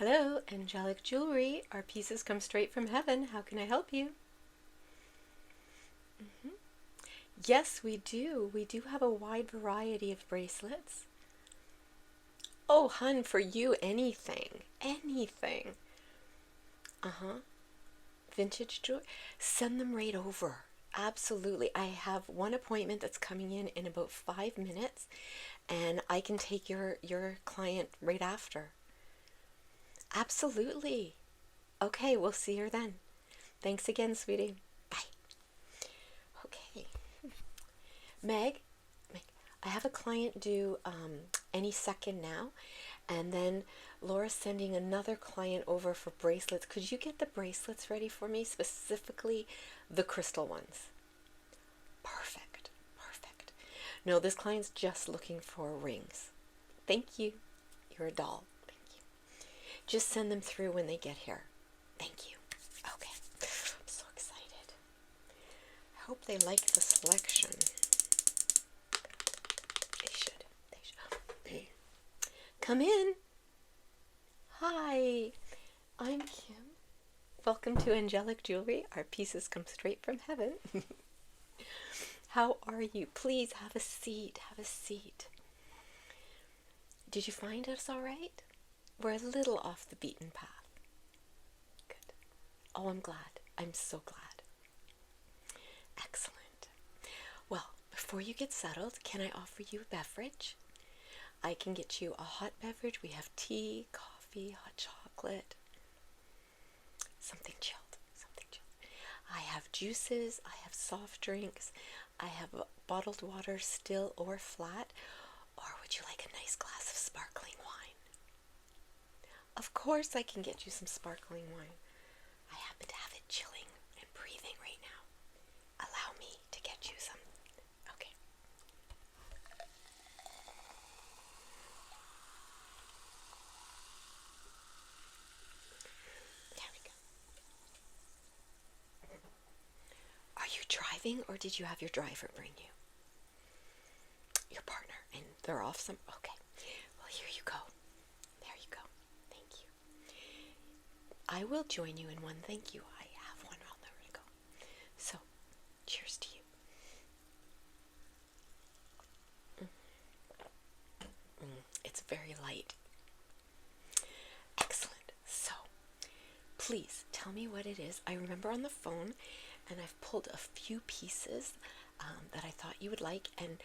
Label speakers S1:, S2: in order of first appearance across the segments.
S1: Hello, Angelic Jewelry. Our pieces come straight from heaven. How can I help you? Yes, we do. We do have a wide variety of bracelets. Oh, hun, for you, anything. Anything. Vintage jewelry. Send them right over. Absolutely. I have one appointment that's coming in about 5 minutes, and I can take your client right after. Absolutely. Okay, we'll see her then. Thanks again, sweetie. Bye. Okay. Meg, I have a client due any second now, and then Laura's sending another client over for bracelets. Could you get the bracelets ready for me, specifically the crystal ones? Perfect, perfect. No, this client's just looking for rings. Thank you. You're a doll. Thank you. Just send them through when they get here. Thank you. Okay. I'm so excited. I hope they like the selection. They should. They should. Come in. Hi. I'm Kim. Welcome to Angelic Jewelry. Our pieces come straight from heaven. How are you? Please have a seat. Have a seat. Did you find us all right? We're a little off the beaten path. Good. Oh, I'm glad. I'm so glad. Excellent. Well, before you get settled, can I offer you a beverage? I can get you a hot beverage. We have tea, coffee, hot chocolate. Something chilled. Something chilled. I have juices. I have soft drinks. I have bottled water, still or flat. Or would you like a nice glass of sparkling wine? Of course I can get you some sparkling wine. I happen to have it chilling and breathing right now. Allow me to get you some. Okay. There we go. Are you driving, or did you have your driver bring you? Your partner, and they're off some. Okay. Well, here you go. There you go. Thank you. I will join you in one. Thank you. I have one all ready to go. So, cheers to you. It's very light. Excellent. So, please tell me what it is. I remember on the phone, and I've pulled a few pieces that I thought you would like, and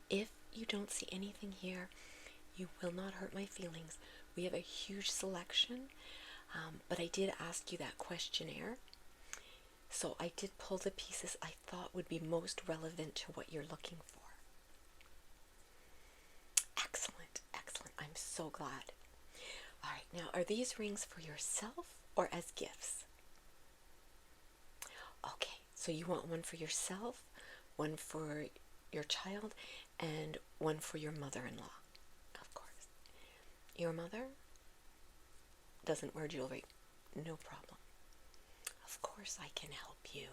S1: if you don't see anything here, you will not hurt my feelings. We have a huge selection, but I did ask you that questionnaire, so I did pull the pieces I thought would be most relevant to what you're looking for. Excellent, excellent. I'm so glad. All right, now are these rings for yourself or as gifts? Okay, so you want one for yourself, one for your child, and one for your mother-in-law, of course. Your mother doesn't wear jewelry. No problem. Of course I can help you.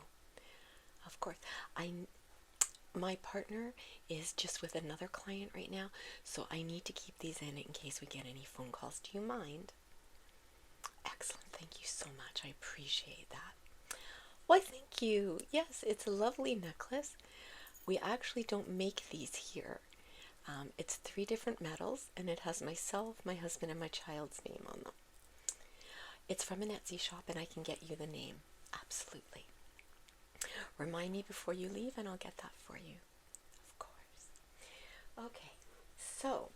S1: Of course. My partner is just with another client right now, so I need to keep these in case we get any phone calls. Do you mind? Excellent. Thank you so much. I appreciate that. Why, thank you. Yes, it's a lovely necklace. We actually don't make these here. It's 3 different metals, and it has myself, my husband, and my child's name on them. It's from an Etsy shop, and I can get you the name. Absolutely. Remind me before you leave, and I'll get that for you. Of course. Okay, so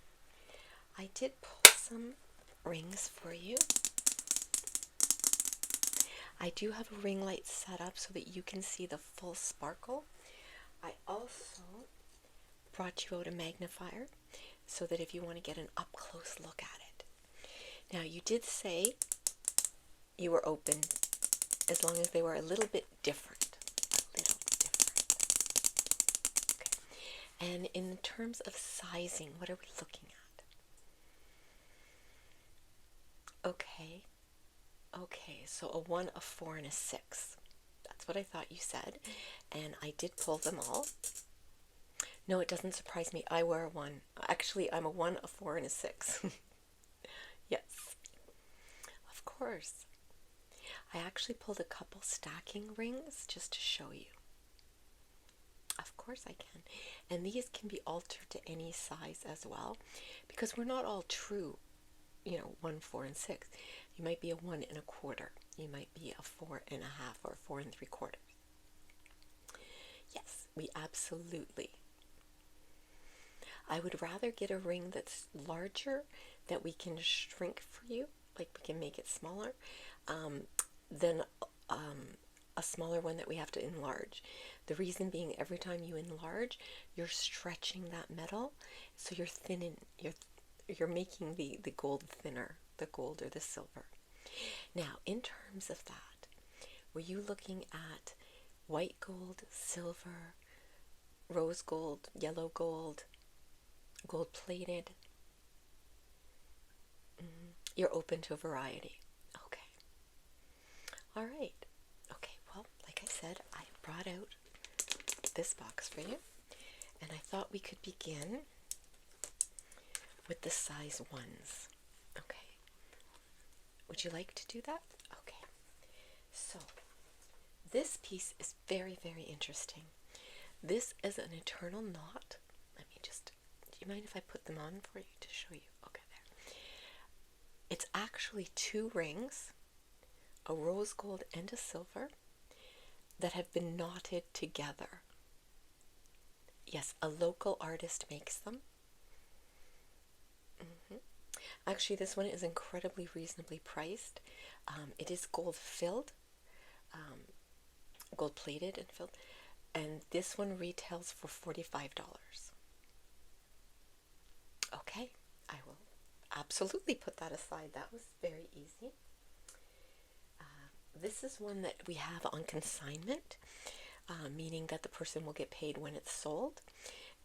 S1: I did pull some rings for you. I do have a ring light set up so that you can see the full sparkle. I also brought you out a magnifier so that if you want to get an up-close look at it. Now, you did say you were open as long as they were a little bit different. A little different. Okay. And in terms of sizing, what are we looking at? Okay. Okay, so a 1, a 4, and a 6. That's what I thought you said. And I did pull them all. No, it doesn't surprise me. I wear a 1. Actually, I'm a 1, a 4, and a 6. Yes. course. I actually pulled a couple stacking rings just to show you. Of course I can. And these can be altered to any size as well, because we're not all true, 1, 4, and 6. You might be a 1 1/4. You might be a 4 1/2 or 4 3/4. Yes, we absolutely. I would rather get a ring that's larger, that we can shrink for you, like we can make it smaller, than a smaller one that we have to enlarge. The reason being, every time you enlarge, you're stretching that metal, so you're thinning, you're making the gold thinner, the gold or the silver. Now, in terms of that, were you looking at white gold, silver, rose gold, yellow gold, gold plated? You're open to a variety. Okay. All right. Okay, well, like I said, I brought out this box for you, and I thought we could begin with the size 1s. Okay. Would you like to do that? Okay. So, this piece is very, very interesting. This is an eternal knot. Let me just, do you mind if I put them on for you to show you? Okay, there. It's actually 2 rings, a rose gold and a silver, that have been knotted together. Yes, a local artist makes them. Actually, this one is incredibly reasonably priced. It is gold filled, gold plated and filled, and this one retails for $45. Okay, I will absolutely put that aside. That was very easy. This is one that we have on consignment, meaning that the person will get paid when it's sold.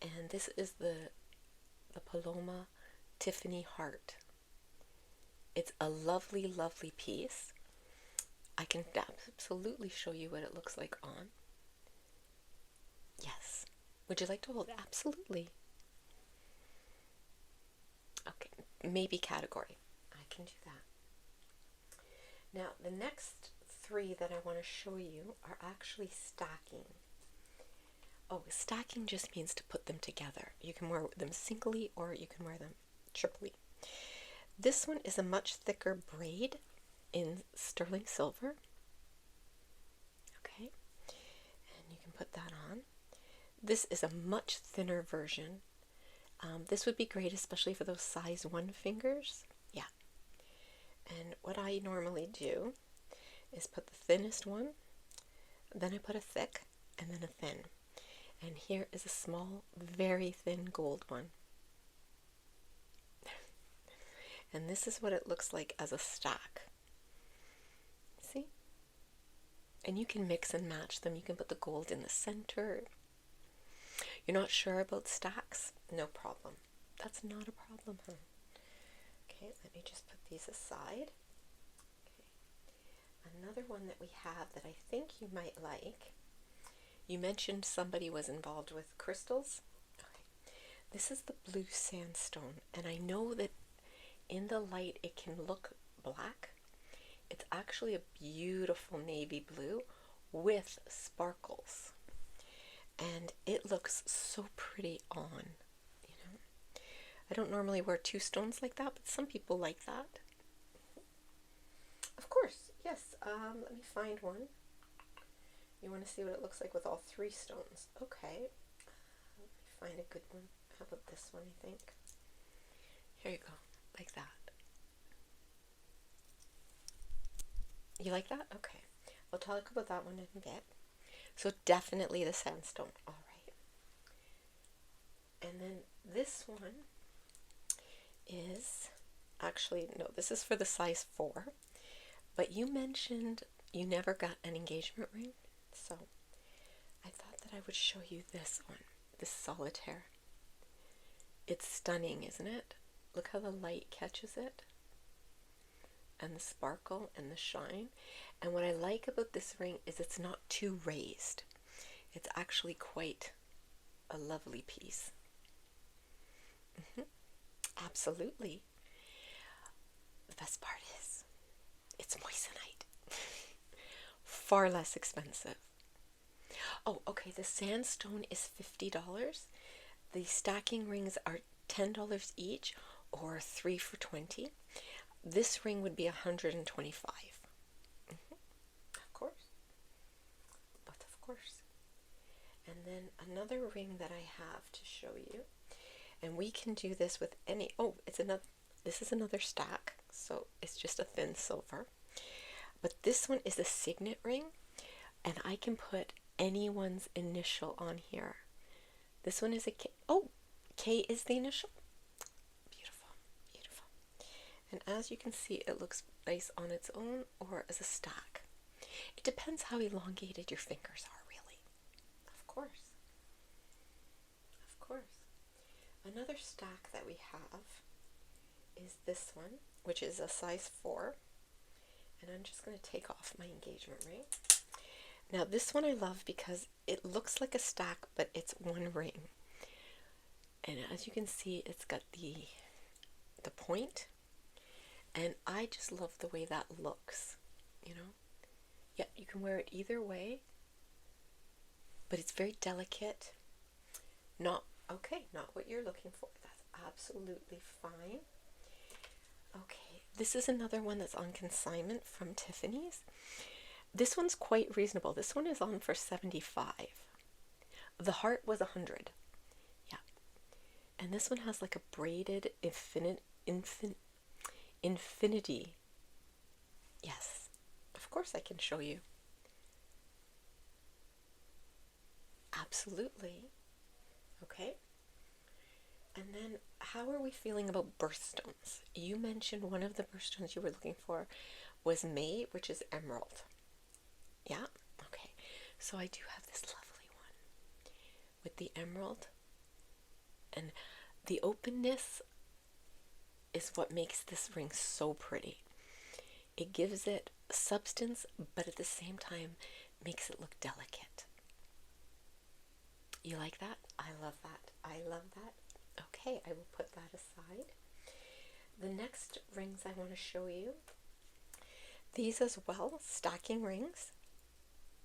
S1: And this is the Paloma Tiffany Heart. It's a lovely, lovely piece. I can absolutely show you what it looks like on. Yes. Would you like to hold it? Absolutely. Okay, maybe category. I can do that. Now, the next 3 that I want to show you are actually stacking. Oh, stacking just means to put them together. You can wear them singly or you can wear them triply. This one is a much thicker braid in sterling silver. Okay, and you can put that on. This is a much thinner version. This would be great, especially for those size 1 fingers. Yeah. And what I normally do is put the thinnest one, then I put a thick, and then a thin. And here is a small, very thin gold one. And this is what it looks like as a stack. See? And you can mix and match them. You can put the gold in the center. You're not sure about stacks? No problem. That's not a problem, huh? Okay, let me just put these aside. Okay. Another one that we have that I think you might like. You mentioned somebody was involved with crystals. Okay. This is the blue sandstone, and I know that in the light it can look black. It's actually a beautiful navy blue with sparkles, and it looks so pretty on. I don't normally wear 2 stones like that, but some people like that. Of course, yes. Let me find one. You want to see what it looks like with all 3 stones. Okay. Let me find a good one. How about this one, I think? Here you go. Like that. You like that? Okay. I'll talk about that one in a bit. So definitely the sandstone. All right. And then this one is actually, no, this is for the size 4. But you mentioned you never got an engagement ring. So I thought that I would show you this one, this solitaire. It's stunning, isn't it? Look how the light catches it. And the sparkle and the shine. And what I like about this ring is it's not too raised. It's actually quite a lovely piece. Absolutely. The best part is It's moissanite. Far less expensive. Oh, okay, the sandstone is $50. The stacking rings are $10 each, or 3 for 20. This ring would be $125. Of course. But of course. And then another ring that I have to show you. And we can do this with any, this is another stack, so it's just a thin silver. But this one is a signet ring, and I can put anyone's initial on here. This one is a K. Oh, K is the initial. Beautiful, beautiful. And as you can see, it looks nice on its own or as a stack. It depends how elongated your fingers are, really. Of course. Of course. Another stack that we have is this one, which is a size 4. And I'm just going to take off my engagement ring. Now this one I love because it looks like a stack, but it's one ring. And as you can see, it's got the point. And I just love the way that looks, you know. Yeah, you can wear it either way, but it's very delicate. Not what you're looking for. That's absolutely fine. Okay, this is another one that's on consignment from Tiffany's. This one's quite reasonable. This one is on for $75. The heart was $100. Yeah. And this one has like a braided infinity. Yes. Of course I can show you. Absolutely. Okay. And then how are we feeling about birthstones? You mentioned one of the birthstones you were looking for was May, which is emerald. Yeah? Okay. So I do have this lovely one with the emerald. And the openness is what makes this ring so pretty. It gives it substance, but at the same time makes it look delicate. You like that? I love that. I love that. Okay, I will put that aside. The next rings I want to show you, these as well, stacking rings,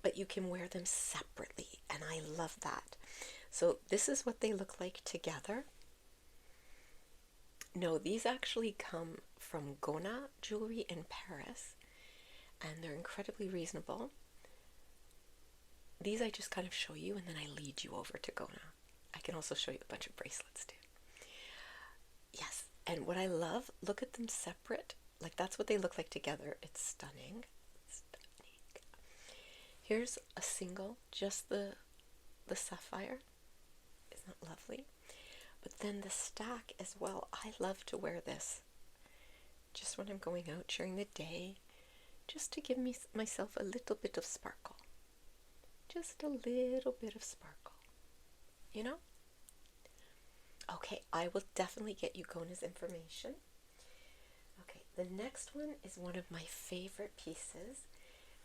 S1: but you can wear them separately, and I love that. So this is what they look like together. No, these actually come from Gona Jewelry in Paris, and they're incredibly reasonable. These I just kind of show you, and then I lead you over to Gona. I can also show you a bunch of bracelets too. Yes, and what I love, look at them separate. Like that's what they look like together. It's stunning. Stunning. Here's a single, just the sapphire. Isn't that lovely? But then the stack as well. I love to wear this just when I'm going out during the day, just to give myself a little bit of sparkle. Just a little bit of sparkle, you know? Okay, I will definitely get you Gona's information. Okay, the next one is one of my favorite pieces,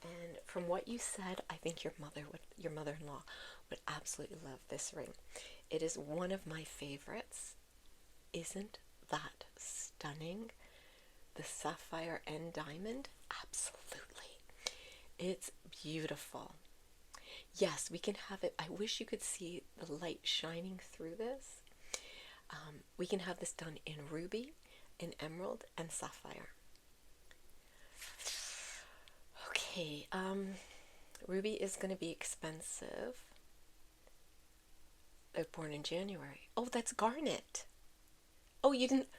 S1: and from what you said, I think your mother-in-law would absolutely love this ring. It is one of my favorites. Isn't that stunning? The sapphire and diamond? Absolutely. It's beautiful. Yes, we can have it. I wish you could see the light shining through this. We can have this done in ruby, in emerald, and sapphire. Okay, ruby is going to be expensive. They're born in January. Oh, that's garnet. Oh, you didn't.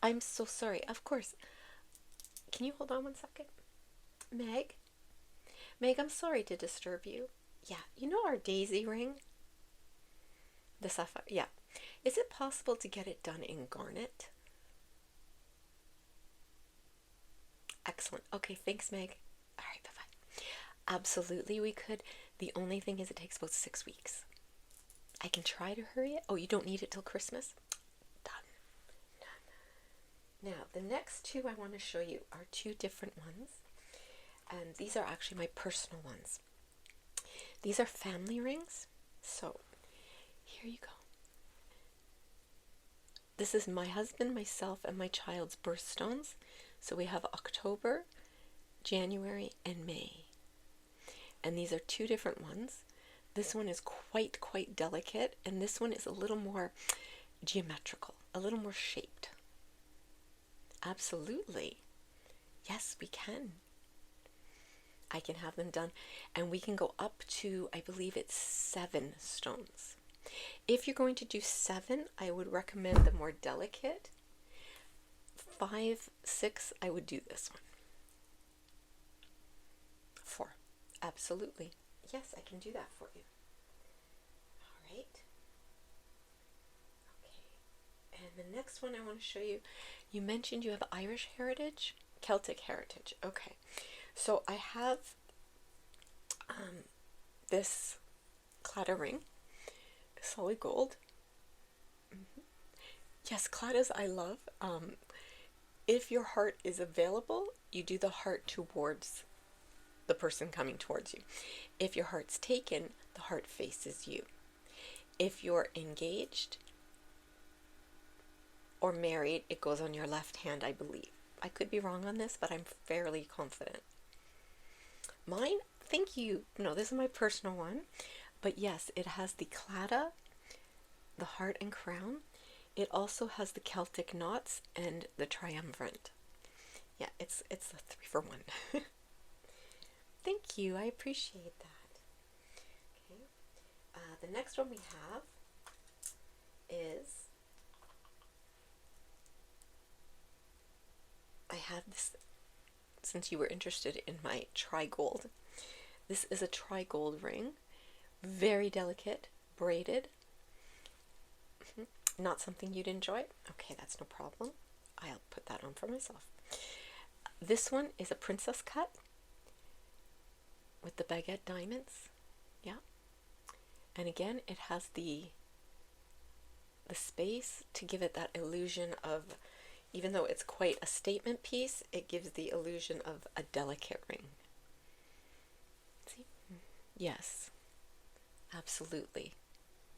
S1: I'm so sorry. Of course. Can you hold on one second? Meg? Meg, I'm sorry to disturb you. Yeah, you know our daisy ring? The sapphire, yeah. Is it possible to get it done in garnet? Excellent. Okay, thanks, Meg. All right, bye-bye. Absolutely, we could. The only thing is it takes about 6 weeks. I can try to hurry it. Oh, you don't need it till Christmas? Done. Done. Now, the next two I want to show you are two different ones. And these are actually my personal ones. These are family rings. So, here you go. This is my husband, myself, and my child's birthstones. So we have October, January, and May. And these are two different ones. This one is quite delicate, and this one is a little more geometrical, a little more shaped. Absolutely. Yes, we can. I can have them done, and we can go up to, I believe it's 7 stones. If you're going to do 7, I would recommend the more delicate. 5, 6, I would do this one. 4, absolutely. Yes, I can do that for you. All right. Okay. And the next one I want to show you, you mentioned you have Irish heritage, Celtic heritage. Okay. So I have this claddagh ring, solid gold. Yes, claddagh I love. If your heart is available, you do the heart towards the person coming towards you. If your heart's taken, the heart faces you. If you're engaged or married, it goes on your left hand, I believe. I could be wrong on this, but I'm fairly confident. Mine, thank you. No, this is my personal one. But yes, it has the claddagh, the heart and crown. It also has the Celtic knots and the triumvirate. Yeah, it's a 3-for-1. Thank you. I appreciate that. Okay. The next one we have is, I have this, since you were interested in my tri-gold. This is a tri-gold ring, very delicate, braided. Not something you'd enjoy? Okay, that's no problem. I'll put that on for myself. This one is a princess cut with the baguette diamonds. Yeah. And again, it has the space to give it that illusion of, even though it's quite a statement piece, it gives the illusion of a delicate ring. See? Yes, absolutely.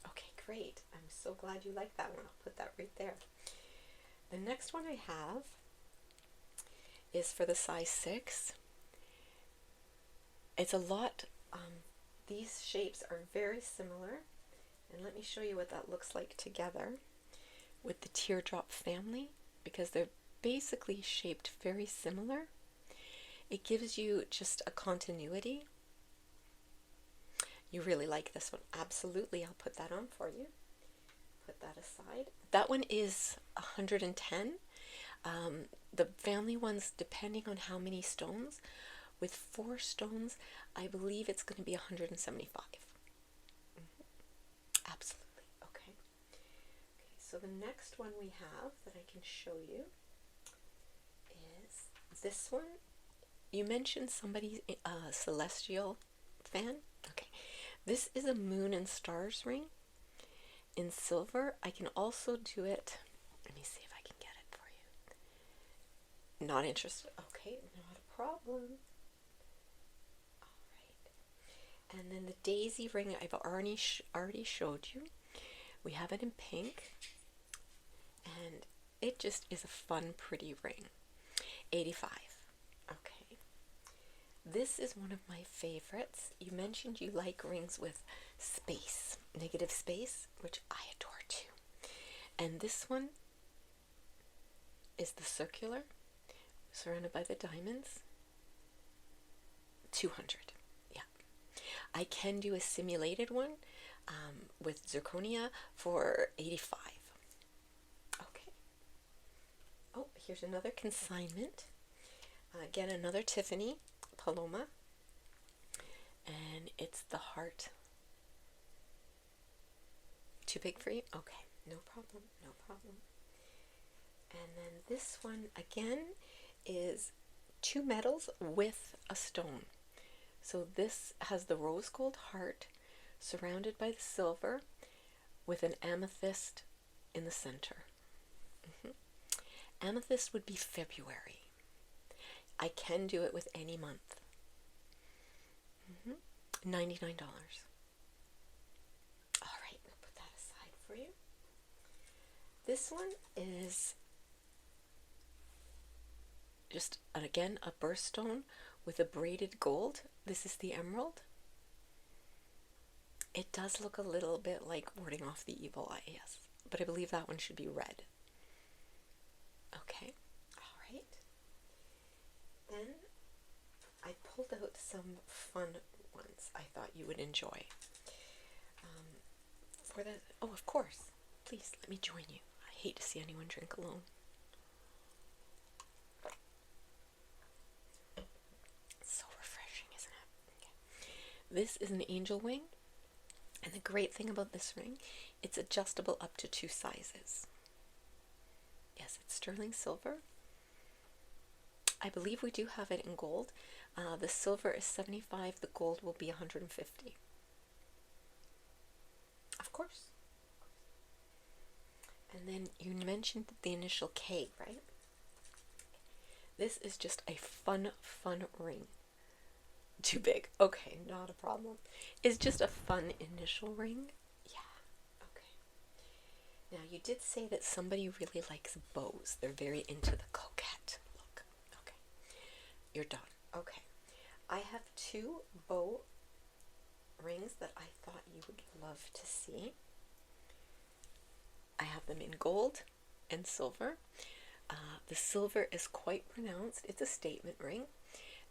S1: Okay, great. I'm so glad you like that one. I'll put that right there. The next one I have is for the size 6. It's a lot, these shapes are very similar. And let me show you what that looks like together with the teardrop family, because they're basically shaped very similar. It gives you just a continuity. You really like this one. Absolutely, I'll put that on for you. Put that aside. That one is 110. The family ones, depending on how many stones, with 4 stones, I believe it's going to be 175. Absolutely. Okay. Okay, so the next one we have that I can show you is this one. You mentioned somebody's celestial fan. Okay. This is a moon and stars ring in silver. I can also do it. Let me see if I can get it for you. Not interested. Okay, not a problem. All right. And then the daisy ring I've already showed you. We have it in pink. And it just is a fun, pretty ring. 85. Okay. This is one of my favorites. You mentioned you like rings with space, negative space, which I adore too. And this one is the circular, surrounded by the diamonds. 200. Yeah. I can do a simulated one with zirconia for 85. Okay. Oh, here's another consignment. Again, another Tiffany Paloma, and it's the heart. Too big for you? Okay, no problem, no problem. And then this one again is 2 metals with a stone. So this has the rose gold heart surrounded by the silver with an amethyst in the center. Amethyst would be February. I can do it with any month. $99. All right, we'll put that aside for you. This one is just, again, a birthstone with a braided gold. This is the emerald. It does look a little bit like warding off the evil eye, yes. But I believe that one should be red. Okay, all right. Then I pulled out some fun ones I thought you would enjoy. Oh, of course. Please, let me join you. I hate to see anyone drink alone. It's so refreshing, isn't it? Okay. This is an angel wing. And the great thing about this ring, it's adjustable up to 2 sizes. Yes, it's sterling silver. I believe we do have it in gold. The silver is 75, the gold will be 150. Of course. And then you mentioned the initial K, right? This is just a fun ring. Too big. Okay, not a problem. It's just a fun initial ring. Yeah, okay. Now, you did say that somebody really likes bows. They're very into the coquette look. Okay, you're done. Okay, I have 2 bow rings that I thought you would love to see. I have them in gold and silver. The silver is quite pronounced. It's a statement ring.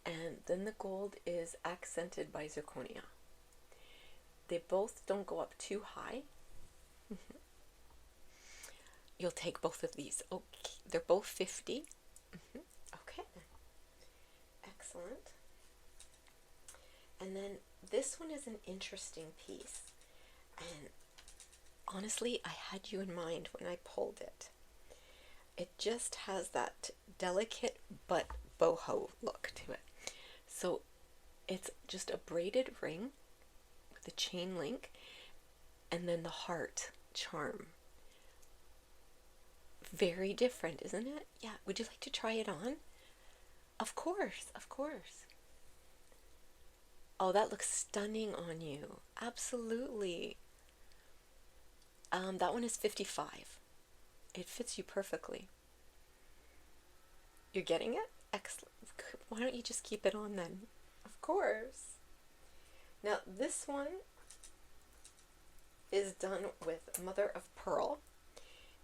S1: And then the gold is accented by zirconia. They both don't go up too high. You'll take both of these. Okay, they're both 50. Okay, excellent. And then this one is an interesting piece. And honestly, I had you in mind when I pulled it. It just has that delicate but boho look to it. So it's just a braided ring with a chain link and then the heart charm. Very different, isn't it? Yeah, would you like to try it on? Of course, of course. Oh, that looks stunning on you. Absolutely. That one is 55. It fits you perfectly. You're getting it? Excellent. Why don't you just keep it on then? Of course. Now this one is done with mother of pearl,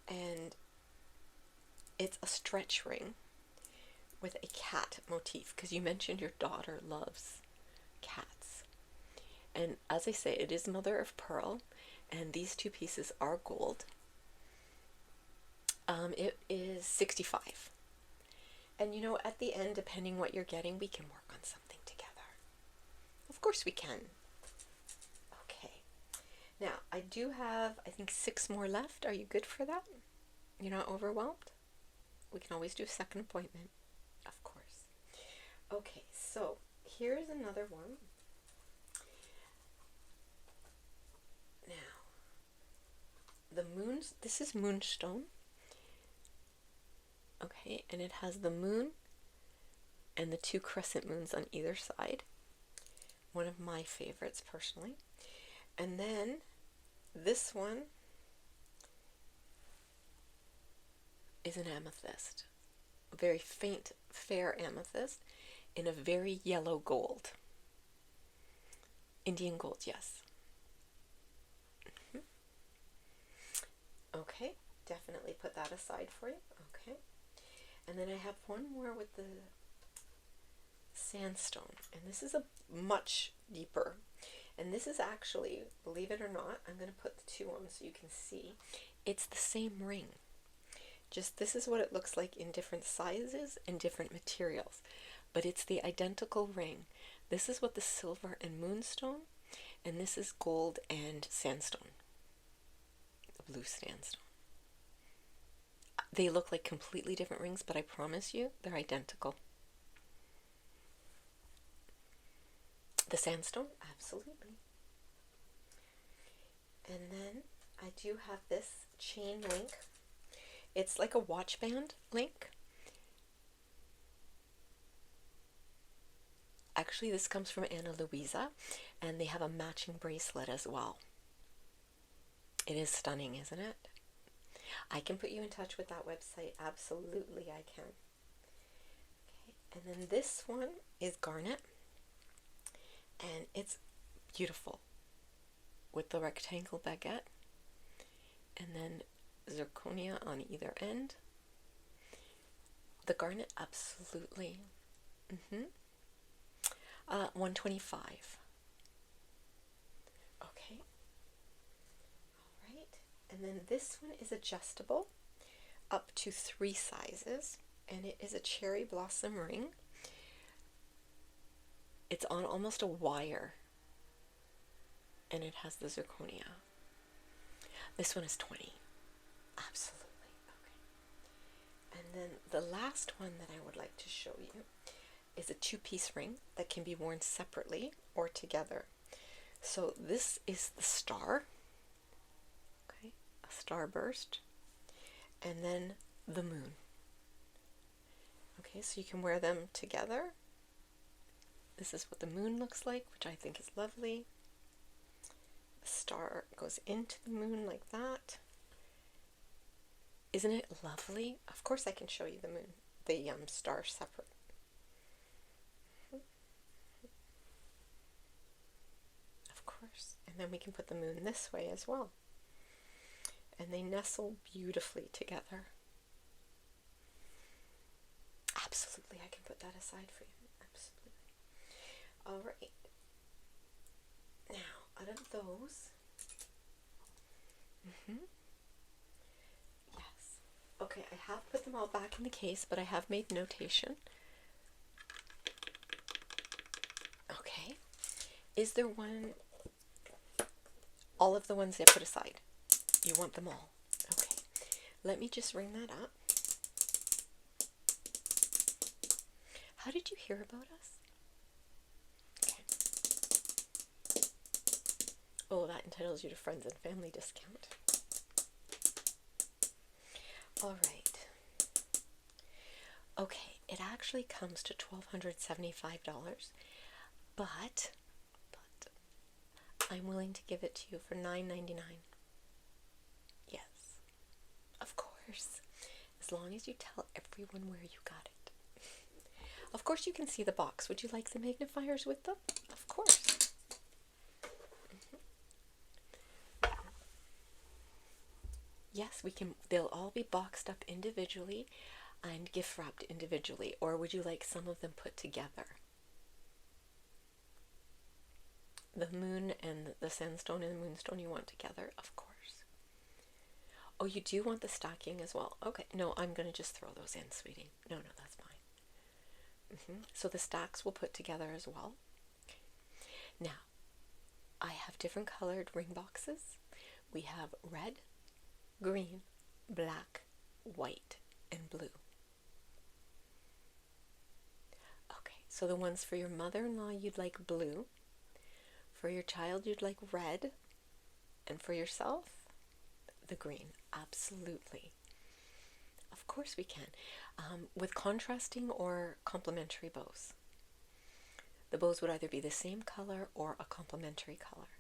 S1: and it's a stretch ring with a cat motif, because you mentioned your daughter loves cats. And as I say, it is mother of pearl, and these 2 pieces are gold. It is 65. And you know, at the end, depending what you're getting, we can work on something together. Of course we can. Okay. Now, I do have, I think, 6 more left. Are you good for that? You're not overwhelmed? We can always do a second appointment. Of course. Okay, so here's another one. Now, this is moonstone. Okay, and it has the moon and the 2 crescent moons on either side. One of my favorites, personally. And then this one is an amethyst. A very faint, fair amethyst in a very yellow gold. Indian gold, yes. Okay, definitely put that aside for you. Okay. And then I have one more with the sandstone, and this is a much deeper. And this is actually, believe it or not, I'm going to put the 2 on so you can see. It's the same ring. Just this is what it looks like in different sizes and different materials. But it's the identical ring. This is what the silver and moonstone, and this is gold and sandstone. The blue sandstone. They look like completely different rings, but I promise you, they're identical. The sandstone, absolutely. And then I do have this chain link. It's like a watch band link. Actually, this comes from Ana Luisa, and they have a matching bracelet as well. It is stunning, isn't it? I can put you in touch with that website. Absolutely, I can. Okay, and then this one is garnet, and it's beautiful with the rectangle baguette, and then zirconia on either end. The garnet, absolutely. 125. Okay. All right. And then this one is adjustable up to 3 sizes, and it is a cherry blossom ring. It's on almost a wire, and it has the zirconia. This one is 20. Absolutely. Okay. And then the last one that I would like to show you is a 2-piece ring that can be worn separately or together. So this is the star, okay, a starburst, and then the moon. Okay, so you can wear them together. This is what the moon looks like, which I think is lovely. The star goes into the moon like that. Isn't it lovely? Of course I can show you the moon, the star separate. Of course. And then we can put the moon this way as well. And they nestle beautifully together. Absolutely, I can put that aside for you. Absolutely. All right. Now, out of those, yes. Okay, I have put them all back in the case, but I have made notation. Okay. Is there one, all of the ones I put aside? You want them all? Okay. Let me just ring that up. How did you hear about us? Okay. Oh, that entitles you to friends and family discount. All right. Okay, it actually comes to $1,275, but I'm willing to give it to you for $9.99. Yes, of course, as long as you tell everyone where you got it. Of course, you can see the box. Would you like the magnifiers with them? Of course. Yes, we can. They'll all be boxed up individually and gift wrapped individually. Or would you like some of them put together? The moon and the sandstone and the moonstone you want together? Of course. Oh, you do want the stacking as well? Okay. No, I'm going to just throw those in, sweetie. No, that's fine. So the stacks we'll put together as well. Now, I have different colored ring boxes. We have red, green, black, white, and blue. Okay, so the ones for your mother-in-law you'd like blue, for your child you'd like red, and for yourself, the green. Absolutely. Of course we can. With contrasting or complementary bows. The bows would either be the same color or a complementary color.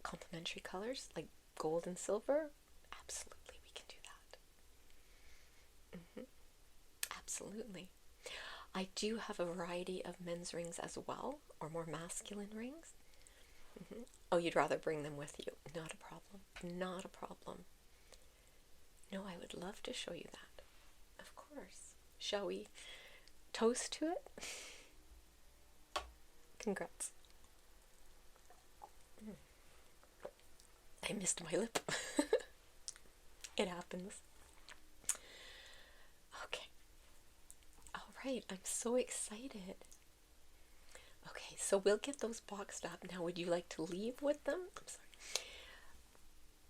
S1: Complementary colors like gold and silver? Absolutely, we can do that. Absolutely. I do have a variety of men's rings as well, or more masculine rings. Oh, you'd rather bring them with you. Not a problem. Not a problem. No, I would love to show you that. Of course. Shall we toast to it? Congrats. I missed my lip. It happens. Okay. All right. I'm so excited. Okay, so we'll get those boxed up. Now, would you like to leave with them? I'm sorry.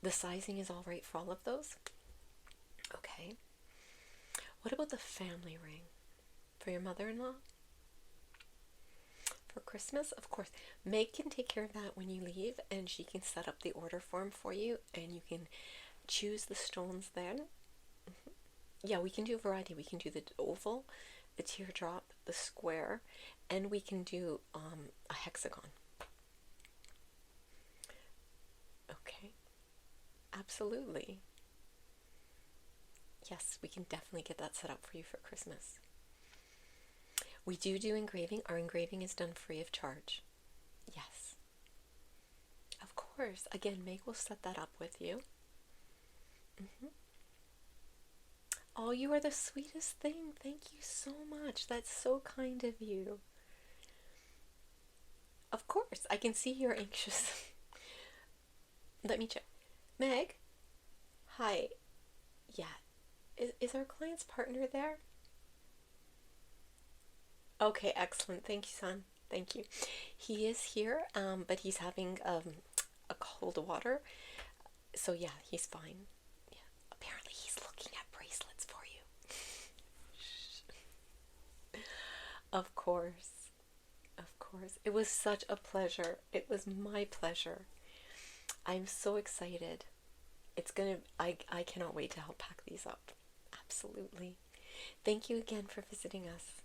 S1: The sizing is all right for all of those? Okay. What about the family ring? For your mother-in-law? For Christmas? Of course. Meg can take care of that when you leave, and she can set up the order form for you, and you can choose the stones then. Yeah, we can do a variety. We can do the oval, the teardrop, the square, and we can do a hexagon. Okay. Absolutely. Yes, we can definitely get that set up for you for Christmas. We do engraving. Our engraving is done free of charge. Yes. Of course. Again, Meg will set that up with you. Oh, you are the sweetest thing. Thank you so much. That's so kind of you. Of course. I can see you're anxious. Let me check. Meg? Hi. Yeah. Is our client's partner there? Okay, excellent. Thank you, son. Thank you. He is here, but he's having a cold water. So yeah, he's fine. Yeah. Apparently he's looking at bracelets for you. Of course. Of course. It was such a pleasure. It was my pleasure. I'm so excited. I cannot wait to help pack these up. Absolutely. Thank you again for visiting us.